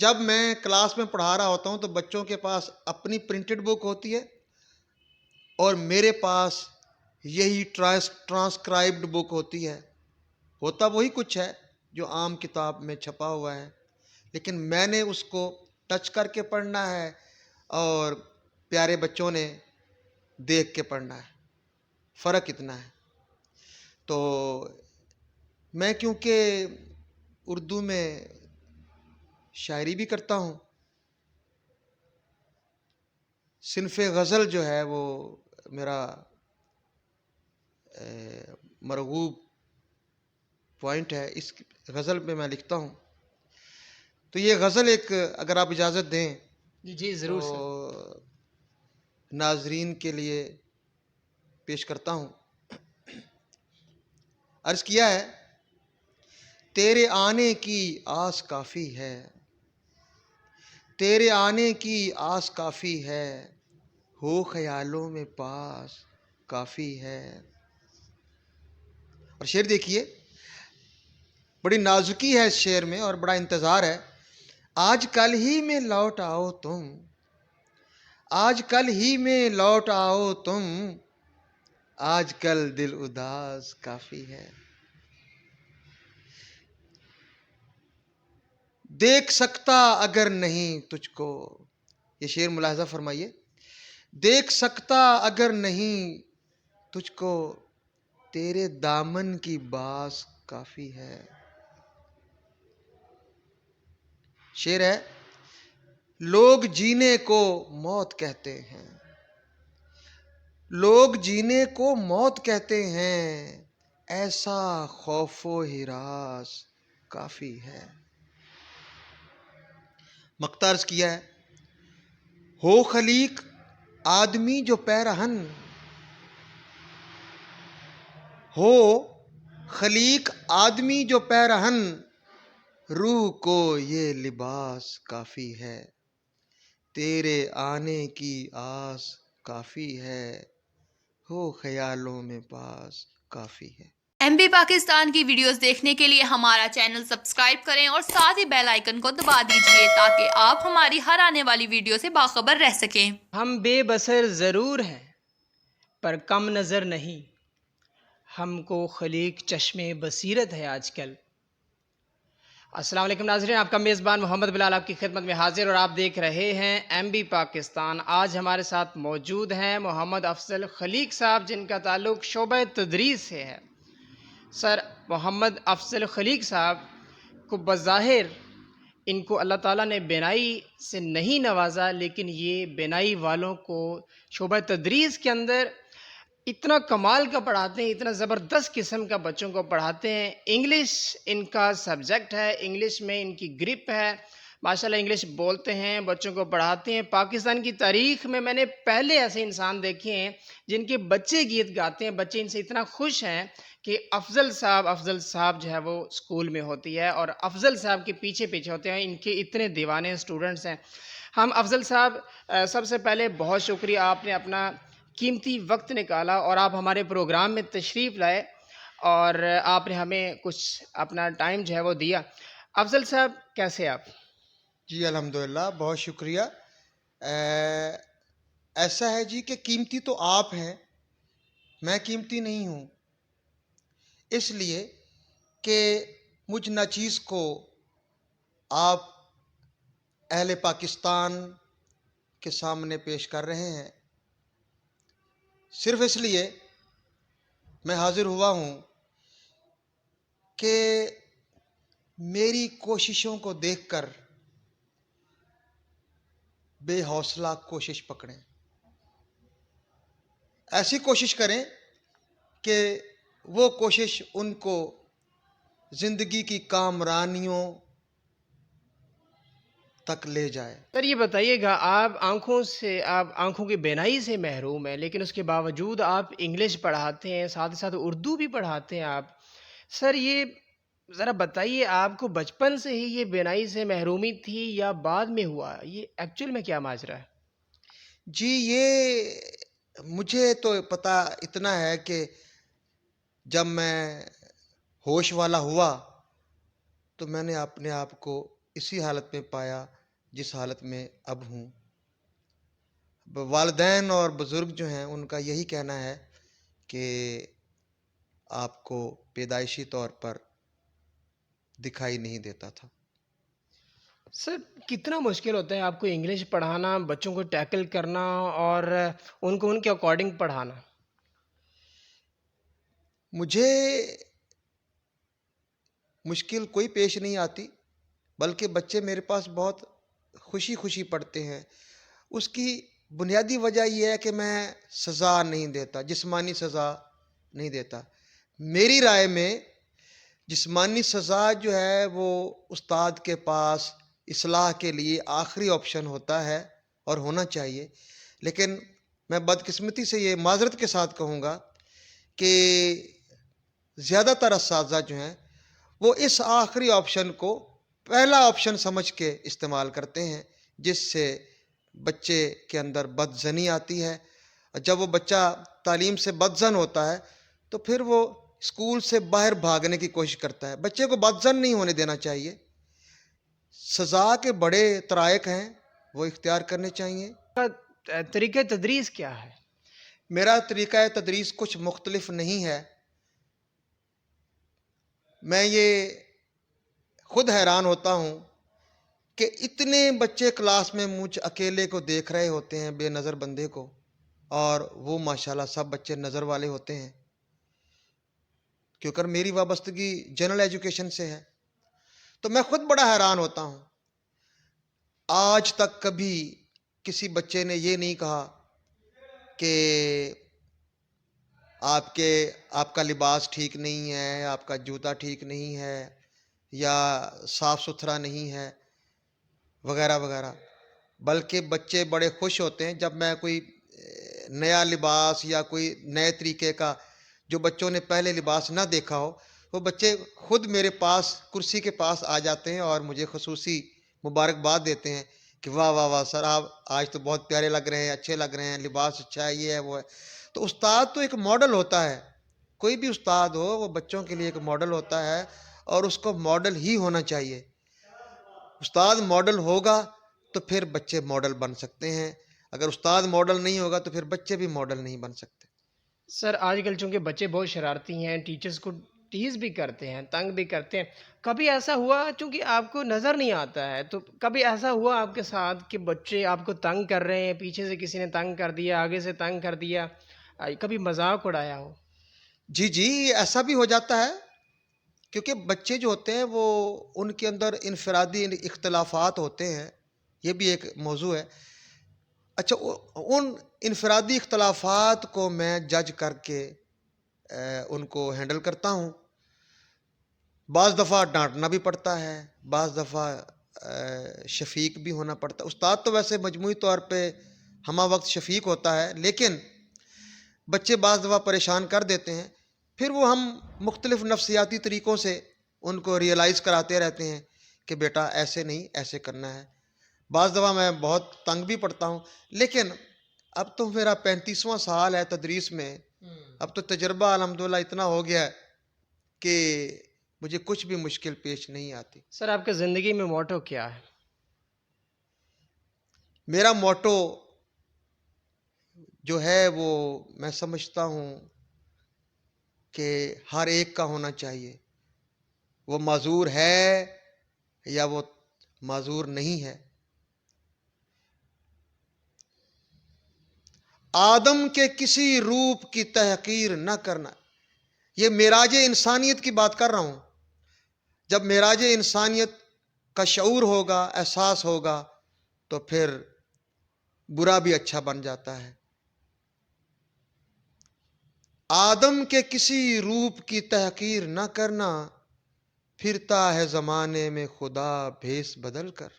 जब मैं क्लास में पढ़ा रहा होता हूँ तो बच्चों के पास अपनी प्रिंटेड बुक होती है और मेरे पास यही ट्रांसक्राइब्ड बुक होती है। होता वही कुछ है जो आम किताब में छपा हुआ है, लेकिन मैंने उसको टच करके पढ़ना है और प्यारे बच्चों ने देख के पढ़ना है। फ़र्क इतना है। तो मैं क्योंकि उर्दू में शायरी भी करता हूँ, सिनफ़े गज़ल जो है वो मेरा मरगूब पॉइंट है, इस गज़ल पे मैं लिखता हूँ। तो ये गज़ल एक, अगर आप इजाज़त दें जी ज़रूर सर। तो नाज़रीन के लिए पेश करता हूँ। अर्ज़ किया है, तेरे आने की आस काफ़ी है, तेरे आने की आस काफ़ी है, हो ख़यालों में पास काफ़ी है। और शेर देखिए, बड़ी नाजुकी है इस शेर में और बड़ा इंतज़ार है। आज कल ही में लौट आओ तुम, आज कल ही में लौट आओ तुम, आज कल दिल उदास काफ़ी है। देख सकता अगर नहीं तुझको, ये शेर मुलाहजा फरमाइए, देख सकता अगर नहीं तुझको, तेरे दामन की बास काफ़ी है। शेर है, लोग जीने को मौत कहते हैं, लोग जीने को मौत कहते हैं, ऐसा खौफो हिरास काफ़ी है। मख्तार्ज किया है, हो खलीक आदमी जो पैरहन, हो खलीक आदमी जो पैरहन, रूह को ये लिबास काफ़ी है। तेरे आने की आस काफ़ी है, हो ख्यालों में पास काफ़ी है। एमबी पाकिस्तान की वीडियोस देखने के लिए हमारा चैनल सब्सक्राइब करें और साथ ही बेल आइकन को दबा दीजिए ताकि आप हमारी हर आने वाली वीडियो से बाखबर रह सकें। हम बेबसर ज़रूर हैं पर कम नज़र नहीं, हमको खलीक चश्मे बसीरत है आजकल। अस्सलाम वालेकुम नाज़रीन, आपका मेज़बान मोहम्मद बिलाल आपकी खिदमत में हाजिर और आप देख रहे हैं एमबी पाकिस्तान। आज हमारे साथ मौजूद हैं मोहम्मद अफजल खलीक साहब, जिनका ताल्लुक़ शोबा तदरीस से है। सर मोहम्मद अफजल खलीक साहब को बज़ाहिर इनको अल्लाह ताला ने बिनाई से नहीं नवाजा, लेकिन ये बिनाई वालों को शोबा तदरीस के अंदर इतना कमाल का पढ़ाते हैं, इतना ज़बरदस्त किस्म का बच्चों को पढ़ाते हैं। इंग्लिश इनका सब्जेक्ट है, इंग्लिश में इनकी ग्रिप है, माशाल्लाह इंग्लिश बोलते हैं, बच्चों को पढ़ाते हैं। पाकिस्तान की तारीख़ में मैंने पहले ऐसे इंसान देखे हैं जिनके बच्चे गीत गाते हैं, बच्चे इनसे इतना खुश हैं कि अफ़ज़ल साहब जो है वो स्कूल में होती है और अफ़ज़ल साहब के पीछे पीछे होते हैं, इनके इतने दीवाने स्टूडेंट्स हैं। हम अफ़ज़ल साहब, सबसे पहले बहुत शुक्रिया, आपने अपना कीमती वक्त निकाला और आप हमारे प्रोग्राम में तशरीफ़ लाए और आपने हमें कुछ अपना टाइम जो है वो दिया। अफ़ज़ल साहब कैसे आप? जी अल्हम्दुलिल्लाह, बहुत शुक्रिया। ऐसा है जी कि कीमती तो आप हैं, मैं कीमती नहीं हूँ, इसलिए कि मुझ नाचीज़ को आप अहले पाकिस्तान के सामने पेश कर रहे हैं। सिर्फ इसलिए मैं हाजिर हुआ हूँ कि मेरी कोशिशों को देखकर बेहौसला कोशिश पकड़ें, ऐसी कोशिश करें कि वो कोशिश उनको ज़िंदगी की कामरानियों तक ले जाए। सर ये बताइएगा, आप आँखों की बीनाई से महरूम हैं, लेकिन उसके बावजूद आप इंग्लिश पढ़ाते हैं, साथ ही साथ उर्दू भी पढ़ाते हैं आप। सर ये ज़रा बताइए, आपको बचपन से ही ये बीनाई से महरूमी थी या बाद में हुआ? ये एक्चुअल में क्या माजरा है? जी, ये मुझे तो पता इतना है कि जब मैं होश वाला हुआ तो मैंने अपने आप को इसी हालत में पाया जिस हालत में अब हूँ। वालिदैन और बुज़ुर्ग जो हैं उनका यही कहना है कि आपको पैदाइशी तौर पर दिखाई नहीं देता था। सर कितना मुश्किल होता है आपको इंग्लिश पढ़ाना, बच्चों को टैकल करना और उनको उनके अकॉर्डिंग पढ़ाना? मुझे मुश्किल कोई पेश नहीं आती, बल्कि बच्चे मेरे पास बहुत खुशी खुशी पढ़ते हैं। उसकी बुनियादी वजह यह है कि मैं सज़ा नहीं देता, जिस्मानी सज़ा नहीं देता। मेरी राय में जिस्मानी सज़ा जो है वो उस्ताद के पास इस्लाह के लिए आखिरी ऑप्शन होता है और होना चाहिए। लेकिन मैं बदकिस्मती से ये माज़रत के साथ कहूँगा कि ज़्यादातर असातिज़ा जो हैं वो इस आखिरी ऑप्शन को पहला ऑप्शन समझ के इस्तेमाल करते हैं, जिससे बच्चे के अंदर बदज़नी आती है। और जब वो बच्चा तालीम से बदज़न होता है तो फिर वो स्कूल से बाहर भागने की कोशिश करता है। बच्चे को बदज़न नहीं होने देना चाहिए। सज़ा के बड़े तराइक हैं, वो इख्तियार करने चाहिए। तरीक़े तदरीस क्या है? मेरा तरीक़ा तदरीस कुछ मुख्तलिफ नहीं है। मैं ये खुद हैरान होता हूँ कि इतने बच्चे क्लास में मुझ अकेले को देख रहे होते हैं, बेनज़र बंदे को, और वो माशाल्लाह सब बच्चे नज़र वाले होते हैं। क्योंकि मेरी वाबस्तगी जनरल एजुकेशन से है, तो मैं खुद बड़ा हैरान होता हूँ। आज तक कभी किसी बच्चे ने ये नहीं कहा कि आपका लिबास ठीक नहीं है, आपका जूता ठीक नहीं है, या साफ़ सुथरा नहीं है, वगैरह वगैरह। बल्कि बच्चे बड़े खुश होते हैं जब मैं कोई नया लिबास या कोई नए तरीके का, जो बच्चों ने पहले लिबास ना देखा हो, वो बच्चे खुद मेरे पास कुर्सी के पास आ जाते हैं और मुझे खुसूसी मुबारकबाद देते हैं कि वाह वाह वाह सर, आप आज तो बहुत प्यारे लग रहे हैं, अच्छे लग रहे हैं, लिबास अच्छा है, ये है वो है। तो उस्ताद तो एक मॉडल होता है। कोई भी उस्ताद हो वो बच्चों के लिए एक मॉडल होता है, और उसको मॉडल ही होना चाहिए। उस्ताद मॉडल होगा तो फिर बच्चे मॉडल बन सकते हैं। अगर उस्ताद मॉडल नहीं होगा तो फिर बच्चे भी मॉडल नहीं बन सकते। सर आजकल चूंकि बच्चे बहुत शरारती हैं, टीचर्स को टीज़ भी करते हैं, तंग भी करते हैं। कभी ऐसा हुआ, चूंकि आपको नज़र नहीं आता है, तो कभी ऐसा हुआ आपके साथ कि बच्चे आपको तंग कर रहे हैं, पीछे से किसी ने तंग कर दिया, आगे से तंग कर दिया, कभी मजाक उड़ाया हो? जी जी, ऐसा भी हो जाता है, क्योंकि बच्चे जो होते हैं वो उनके अंदर इनफरादी इख्तलाफात होते हैं। ये भी एक मौजू है। अच्छा, उन इनफरादी इख्तलाफात को मैं जज करके उनको हैंडल करता हूँ। बाज़ दफ़ा डांटना भी पड़ता है, बाज़ दफ़ा शफ़ीक भी होना पड़ता है। उस्ताद तो वैसे मजमूई तौर पे हमा वक्त शफ़ीक होता है, लेकिन बच्चे बाज़ दफ़ा परेशान कर देते हैं। फिर वो हम मुख्तलिफ़ नफ्सियाती तरीक़ों से उनको रियलाइज़ कराते रहते हैं कि बेटा ऐसे नहीं, ऐसे करना है। बाज़ दफ़ा मैं बहुत तंग भी पड़ता हूँ, लेकिन अब तो मेरा 35वां साल है तदरीस में। अब तो तजर्बा अल्हम्दुलिल्लाह इतना हो गया है कि मुझे कुछ भी मुश्किल पेश नहीं आती। सर आपके ज़िंदगी में मोटो क्या है? मेरा मोटो जो है वो मैं समझता हूँ कि हर एक का होना चाहिए। वो माजूर है या वो माजूर नहीं है। आदम के किसी रूप की तहकीर न करना। ये मेराज इंसानियत की बात कर रहा हूँ। जब मेराज इंसानियत का शऊर होगा, एहसास होगा, तो फिर बुरा भी अच्छा बन जाता है। आदम के किसी रूप की तहकीर न करना, फिरता है ज़माने में खुदा भेस बदल कर।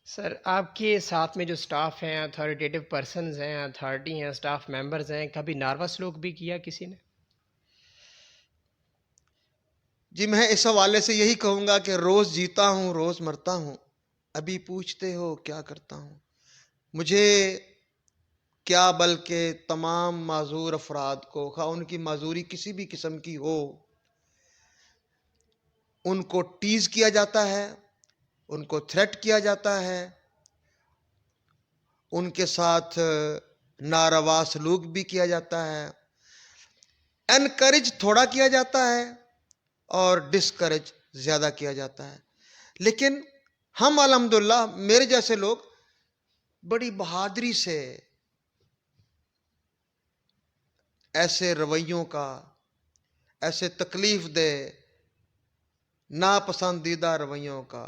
सर आपके साथ में जो स्टाफ हैं, अथॉरिटेटिव पर्सन्स हैं, अथॉरिटी हैं, स्टाफ मेंबर्स हैं, कभी नार्वस लोग भी किया किसी ने? जी, मैं इस हवाले से यही कहूँगा कि रोज़ जीता हूँ, रोज़ मरता हूँ, अभी पूछते हो क्या करता हूँ। मुझे क्या, बल्कि तमाम माजूर अफराद को, खा उनकी माजूरी किसी भी किस्म की हो, उनको टीज किया जाता है, उनको थ्रेट किया जाता है, उनके साथ नारवा सलूक भी किया जाता है, एनकरेज थोड़ा किया जाता है और डिस्करेज ज़्यादा किया जाता है। लेकिन हम अल्हम्दुलिल्लाह, मेरे जैसे लोग बड़ी बहादुरी से ऐसे रवैयों का, ऐसे तकलीफ दे नापसंदीदा रवैयों का,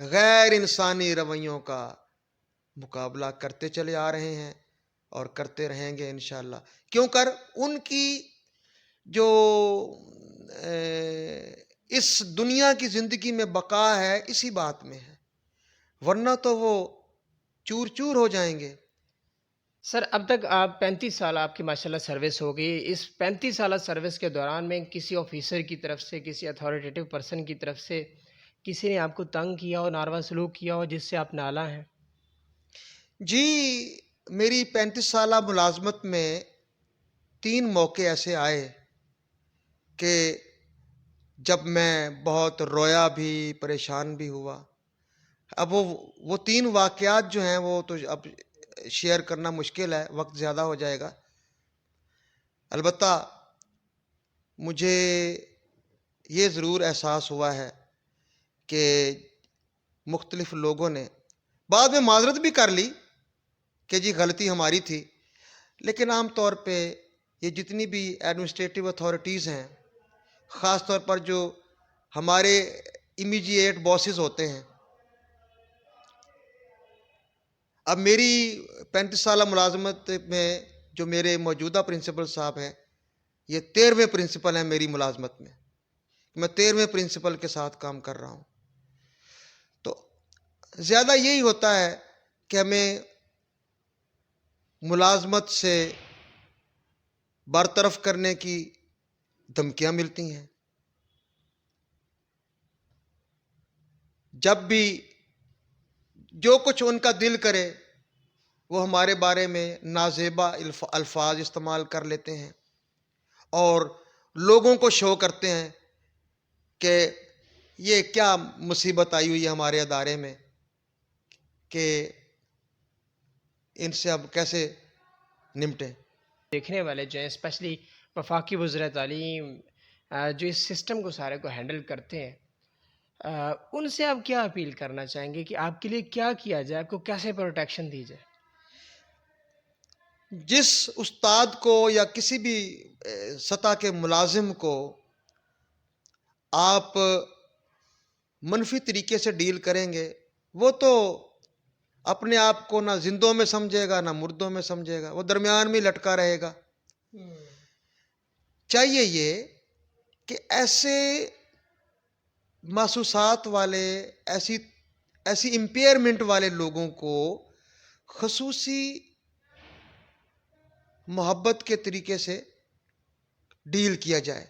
गैर इंसानी रवैयों का मुकाबला करते चले आ रहे हैं और करते रहेंगे इंशाअल्लाह। क्यों कर उनकी जो इस दुनिया की ज़िंदगी में बका है इसी बात में है, वरना तो वो चूर चूर हो जाएंगे। सर, अब तक आप 35 साल आपकी माशाल्लाह सर्विस हो गई। इस 35 साल सर्विस के दौरान में किसी ऑफिसर की तरफ से, किसी अथॉरिटेटिव पर्सन की तरफ से किसी ने आपको तंग किया हो, नारवा सलूक किया हो जिससे आप नाला हैं? जी, मेरी 35 साल मुलाजमत में 3 मौके ऐसे आए कि जब मैं बहुत रोया भी, परेशान भी हुआ। अब वो 3 वाक़यात जो हैं वो तो अब शेयर करना मुश्किल है, वक्त ज़्यादा हो जाएगा। अलबत्ता मुझे ये ज़रूर एहसास हुआ है कि मुख्तलिफ़ लोगों ने बाद में माज़रत भी कर ली कि जी गलती हमारी थी, लेकिन आम तौर पे ये जितनी भी एडमिनिस्ट्रेटिव अथॉरिटीज़ हैं, ख़ास तौर पर जो हमारे इमीडिएट बॉसेस होते हैं, अब मेरी 35 साल मुलाजमत में जो मेरे मौजूदा प्रिंसिपल साहब हैं, ये 13वें प्रिंसिपल हैं मेरी मुलाजमत में। मैं 13वें प्रिंसिपल के साथ काम कर रहा हूँ। तो ज़्यादा यही होता है कि हमें मुलाजमत से बरतरफ करने की धमकियाँ मिलती हैं। जब भी जो कुछ उनका दिल करे वो हमारे बारे में नाजेबा अल्फाज इस्तेमाल कर लेते हैं और लोगों को शो करते हैं कि ये क्या मुसीबत आई हुई है हमारे अदारे में कि इनसे अब कैसे निपटें। देखने वाले जो हैं, स्पेशली वफाकी वज़ीर तालीम जो इस सिस्टम को सारे को हैंडल करते हैं, उनसे आप क्या अपील करना चाहेंगे कि आपके लिए क्या किया जाए, आपको कैसे प्रोटेक्शन दी जाए? जिस उस्ताद को या किसी भी सतह के मुलाजिम को आप मनफी तरीके से डील करेंगे, वो तो अपने आप को ना जिंदों में समझेगा ना मुर्दों में समझेगा, वो दरमियान में लटका रहेगा। चाहिए ये कि ऐसे मासूसात वाले, ऐसी इम्पेयरमेंट वाले लोगों को खसूसी मोहब्बत के तरीके से डील किया जाए।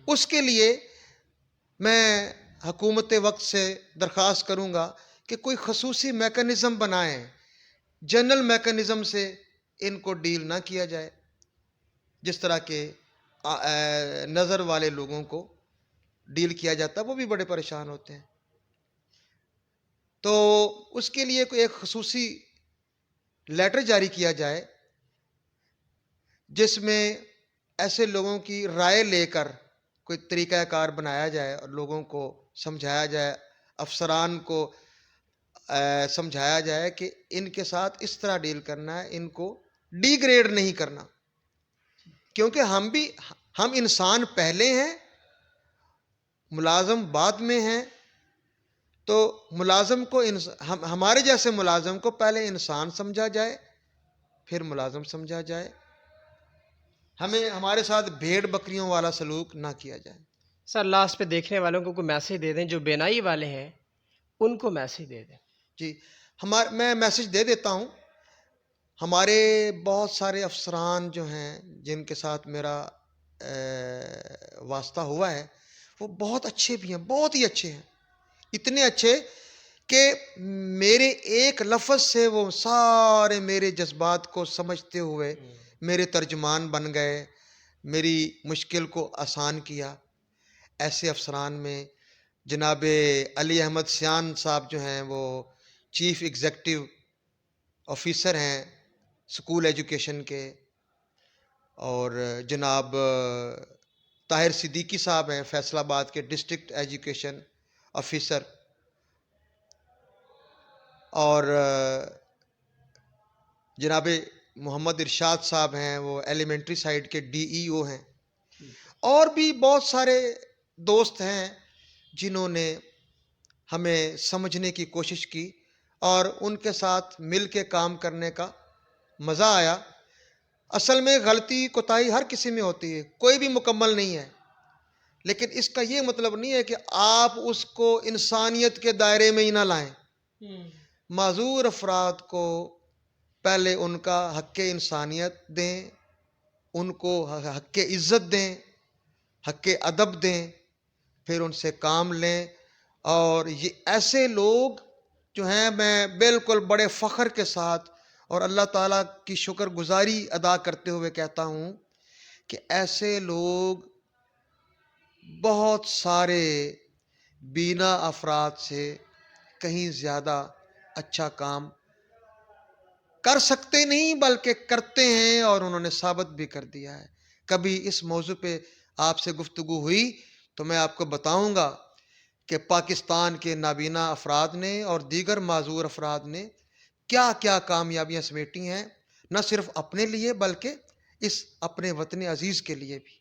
उसके लिए मैं हुकूमत वक्त से दरख्वास्त करूँगा कि कोई खसूसी मैकेनिज़्म बनाएं, जनरल मैकेनिज़्म से इनको डील ना किया जाए, जिस तरह के नज़र वाले लोगों को डील किया जाता है, वो भी बड़े परेशान होते हैं। तो उसके लिए कोई एक खसूसी लेटर जारी किया जाए जिसमें ऐसे लोगों की राय लेकर कोई तरीक़ाकार बनाया जाए और लोगों को समझाया जाए, अफसरान को समझाया जाए कि इनके साथ इस तरह डील करना है, इनको डिग्रेड नहीं करना, क्योंकि हम इंसान पहले हैं, मुलाजम बाद में हैं। तो मुलाजम को हमारे जैसे मुलाजम को पहले इंसान समझा जाए, फिर मुलाजम समझा जाए। हमें हमारे साथ भेड़ बकरियों वाला सलूक ना किया जाए। सर, लास्ट पे देखने वालों को कोई मैसेज दे दें, जो बेनाई वाले हैं उनको मैसेज दे दें। जी, मैं मैसेज दे देता हूँ। हमारे बहुत सारे अफसरान जो हैं जिनके साथ मेरा वास्ता हुआ है, वो बहुत अच्छे भी हैं, बहुत ही अच्छे हैं, इतने अच्छे कि मेरे एक लफ्ज़ से वो सारे मेरे जज्बात को समझते हुए मेरे तर्जुमान बन गए, मेरी मुश्किल को आसान किया। ऐसे अफसरान में जनाब अली अहमद सियान साहब जो हैं वो चीफ एग्जेक्टिव ऑफिसर हैं स्कूल एजुकेशन के, और जनाब ताहिर सिद्दीकी साहब हैं फैसलाबाद के डिस्ट्रिक्ट एजुकेशन ऑफिसर, और जनाब मोहम्मद इरशाद साहब हैं वो एलिमेंट्री साइड के डीईओ हैं, और भी बहुत सारे दोस्त हैं जिन्होंने हमें समझने की कोशिश की और उनके साथ मिल के काम करने का मज़ा आया। असल में गलती कोताही हर किसी में होती है, कोई भी मुकम्मल नहीं है, लेकिन इसका ये मतलब नहीं है कि आप उसको इंसानियत के दायरे में ही ना लाएं। माजूर अफराद को पहले उनका हक़ इंसानियत दें, उनको हक़ इज़्ज़त दें, हक़ अदब दें, फिर उनसे काम लें। और ये ऐसे लोग जो हैं, मैं बिल्कुल बड़े फ़ख्र के साथ और अल्लाह ताला की शुक्रगुजारी अदा करते हुए कहता हूँ कि ऐसे लोग बहुत सारे बीना अफराद से कहीं ज़्यादा अच्छा काम कर सकते नहीं बल्कि करते हैं, और उन्होंने साबित भी कर दिया है। कभी इस मौजू पे आपसे गुफ्तगू हुई तो मैं आपको बताऊंगा कि पाकिस्तान के नाबीना अफराद ने और दीगर माजूर अफराद ने क्या क्या कामयाबियां समेटी हैं, न सिर्फ अपने लिए बल्कि इस अपने वतन अजीज़ के लिए भी।